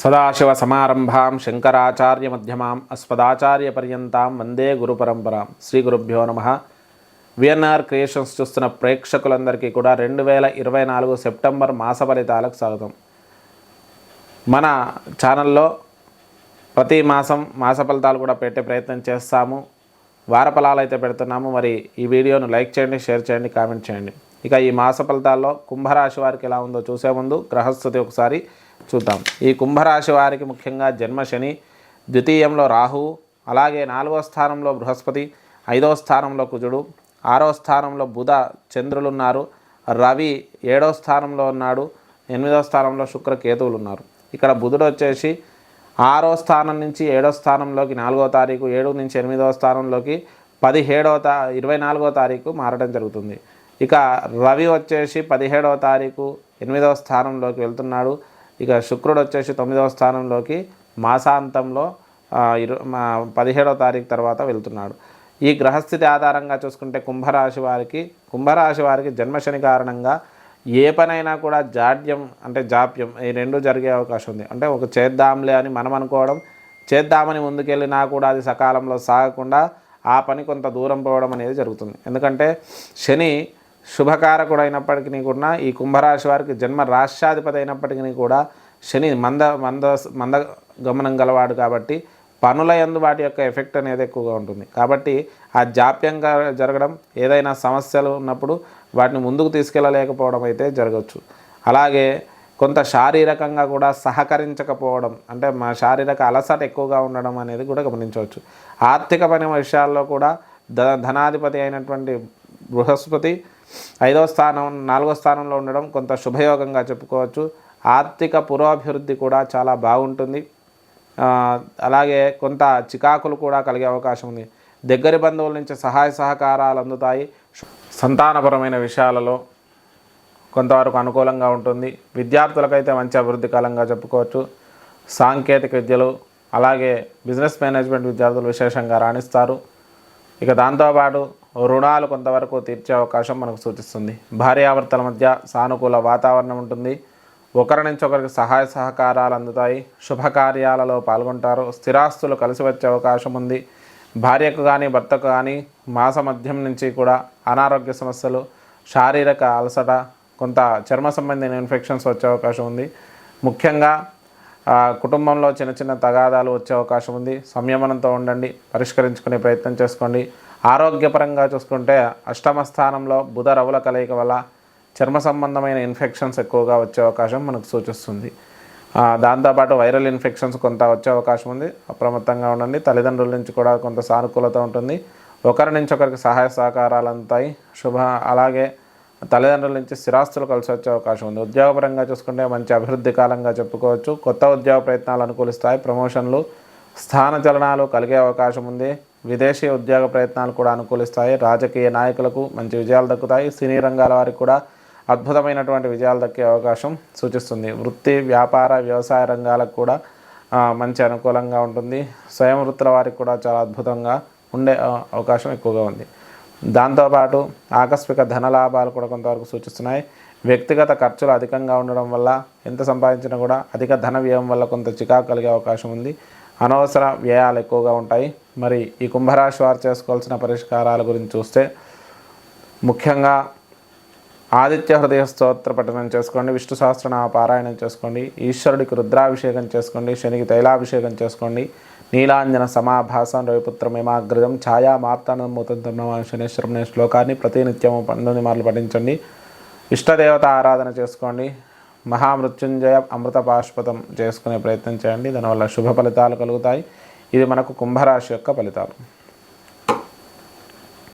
సదాశివసమారంభాం శంకరాచార్యమధ్యమాం అస్మదాచార్యపర్యంతాం వందే గురుపరంపరాం. శ్రీ గురుభ్యో నమః. VNR creations చూస్తున్న ప్రేక్షకులందరికీ కూడా 2024 సెప్టెంబర్ మాస ఫలితాలకు స్వాగతం. మన ఛానల్లో ప్రతి మాసం మాస ఫలితాలు కూడా పెట్టే ప్రయత్నం చేస్తాము. వార ఫలాలు అయితే పెడుతున్నాము. మరి ఈ వీడియోను లైక్ చేయండి, షేర్ చేయండి, కామెంట్ చేయండి. ఇక ఈ మాస ఫలితాల్లో కుంభరాశి వారికి ఎలా ఉందో చూసే ముందు గ్రహస్థితి ఒకసారి చూద్దాం. ఈ కుంభరాశి వారికి ముఖ్యంగా జన్మశని, ద్వితీయంలో రాహువు, అలాగే 4వ స్థానంలో బృహస్పతి, 5వ స్థానంలో కుజుడు, 6వ స్థానంలో బుధ చంద్రులు ఉన్నారు. రవి 7వ స్థానంలో ఉన్నాడు. 8వ స్థానంలో శుక్ర కేతువులు ఉన్నారు. ఇక్కడ బుధుడు వచ్చేసి 6వ స్థానం నుంచి 7వ స్థానంలోకి 4వ తారీఖు, 7 నుంచి 8వ స్థానంలోకి 24వ తారీఖు మారడం జరుగుతుంది. ఇక రవి వచ్చేసి 17వ తారీఖు 8వ స్థానంలోకి వెళ్తున్నాడు. ఇక శుక్రుడు వచ్చేసి 9వ స్థానంలోకి మాసాంతంలో 17వ తారీఖు తర్వాత వెళ్తున్నాడు. ఈ గ్రహస్థితి ఆధారంగా చూసుకుంటే కుంభరాశి వారికి జన్మశని కారణంగా ఏ పనైనా కూడా జాప్యం ఈ రెండు జరిగే అవకాశం ఉంది. అంటే ఒక చేద్దాంలే అని మనం అనుకోవడం, చేద్దామని ముందుకెళ్ళినా కూడా అది సకాలంలో సాగకుండా ఆ పని కొంత దూరం పోవడం అనేది జరుగుతుంది. ఎందుకంటే శని శుభకారకుడు అయినప్పటికీ కూడా ఈ కుంభరాశి వారికి జన్మ రాష్ట్రాధిపతి అయినప్పటికీ కూడా శని మంద గమనం గలవాడు కాబట్టి పనుల యందు వాటి యొక్క ఎఫెక్ట్ అనేది ఎక్కువగా ఉంటుంది. కాబట్టి ఆ జాప్యంగా జరగడం, ఏదైనా సమస్యలు ఉన్నప్పుడు వాటిని ముందుకు తీసుకెళ్ళలేకపోవడం అయితే జరగవచ్చు. అలాగే కొంత శారీరకంగా కూడా సహకరించకపోవడం, అంటే మా శారీరక అలసట ఎక్కువగా ఉండడం అనేది కూడా గమనించవచ్చు. ఆర్థిక పని విషయాల్లో కూడా ధనాధిపతి అయినటువంటి బృహస్పతి 5వ స్థానం 4వ స్థానంలో ఉండడం కొంత శుభయోగంగా చెప్పుకోవచ్చు. ఆర్థిక పురోభివృద్ధి కూడా చాలా బాగుంటుంది. అలాగే కొంత చికాకులు కూడా కలిగే అవకాశం ఉంది. దగ్గరి బంధువుల నుంచి సహాయ సహకారాలు అందుతాయి. సంతానపరమైన విషయాలలో కొంతవరకు అనుకూలంగా ఉంటుంది. విద్యార్థులకైతే మంచి అభివృద్ధి కాలంగా చెప్పుకోవచ్చు. సాంకేతిక విద్యలు, అలాగే బిజినెస్ మేనేజ్మెంట్ విద్యార్థులు విశేషంగా రాణిస్తారు. ఇక దాంతోపాటు రుణాలు కొంతవరకు తీర్చే అవకాశం మనకు సూచిస్తుంది. భార్యాభర్తల మధ్య సానుకూల వాతావరణం ఉంటుంది. ఒకరి నుంచి ఒకరికి సహాయ సహకారాలు అందుతాయి. శుభకార్యాలలో పాల్గొంటారు. స్థిరాస్తులు కలిసి వచ్చే అవకాశం ఉంది. భార్యకు కానీ భర్తకు కానీ మాస మధ్యం నుంచి కూడా అనారోగ్య సమస్యలు, శారీరక అలసట, కొంత చర్మ సంబంధించిన ఇన్ఫెక్షన్స్ వచ్చే అవకాశం ఉంది. ముఖ్యంగా కుటుంబంలో చిన్న చిన్న తగాదాలు వచ్చే అవకాశం ఉంది. సంయమనంతో ఉండండి, పరిష్కరించుకునే ప్రయత్నం చేసుకోండి. ఆరోగ్యపరంగా చూసుకుంటే 8వ స్థానంలో బుధ రవుల కలయిక వల్ల చర్మ సంబంధమైన ఇన్ఫెక్షన్స్ ఎక్కువగా వచ్చే అవకాశం మనకు సూచిస్తుంది. దాంతోపాటు వైరల్ ఇన్ఫెక్షన్స్ కొంత వచ్చే అవకాశం ఉంది. అప్రమత్తంగా ఉండండి. తల్లిదండ్రుల నుంచి కూడా కొంత సానుకూలత ఉంటుంది. ఒకరి నుంచి ఒకరికి సహాయ సహకారాలు అందుతాయి. అలాగే తల్లిదండ్రుల నుంచి స్థిరాస్తులు కలిసి వచ్చే అవకాశం ఉంది. ఉద్యోగపరంగా చూసుకుంటే మంచి అభివృద్ధి కాలంగా చెప్పుకోవచ్చు. కొత్త ఉద్యోగ ప్రయత్నాలు అనుకూలిస్తాయి. ప్రమోషన్లు, స్థాన చలనాలు కలిగే అవకాశం ఉంది. విదేశీ ఉద్యోగ ప్రయత్నాలు కూడా అనుకూలిస్తాయి. రాజకీయ నాయకులకు మంచి విజయాలు దక్కుతాయి. సినీ రంగాల వారికి కూడా అద్భుతమైనటువంటి విజయాలు దక్కే అవకాశం సూచిస్తుంది. వృత్తి, వ్యాపార, వ్యవసాయ రంగాలకు కూడా మంచి అనుకూలంగా ఉంటుంది. స్వయం వృత్తుల వారికి కూడా చాలా అద్భుతంగా ఉండే అవకాశం ఎక్కువగా ఉంది. దాంతోపాటు ఆకస్మిక ధన లాభాలు కూడా కొంతవరకు సూచిస్తున్నాయి. వ్యక్తిగత ఖర్చులు అధికంగా ఉండడం వల్ల ఎంత సంపాదించినా కూడా అధిక ధన వ్యయం వల్ల కొంత చికాకు కలిగే అవకాశం ఉంది. అనవసర వ్యయాలు ఎక్కువగా ఉంటాయి. మరి ఈ కుంభరాశి వారు చేసుకోవాల్సిన పరిష్కారాల గురించి చూస్తే ముఖ్యంగా ఆదిత్య హృదయ స్తోత్ర పఠనం చేసుకోండి. విష్ణు సహస్రనామ పారాయణం చేసుకోండి. ఈశ్వరుడికి రుద్రాభిషేకం చేసుకోండి. శనికి తైలాభిషేకం చేసుకోండి. నీలాంజన సమాభాసం రవిపుత్రమేమాగ్రజం ఛాయా మార్తానమూతంతం శనేశ్వరం అనే శ్లోకాన్ని ప్రతినిత్యము 12 మార్లు పఠించండి. ఇష్టదేవత ఆరాధన చేసుకోండి. మహామృత్యుంజయ అమృత పాశుపతం చేసుకునే ప్రయత్నం చేయండి. దానివల్ల శుభ ఫలితాలు కలుగుతాయి. ఇది మనకు కుంభరాశి యొక్క ఫలితాలు.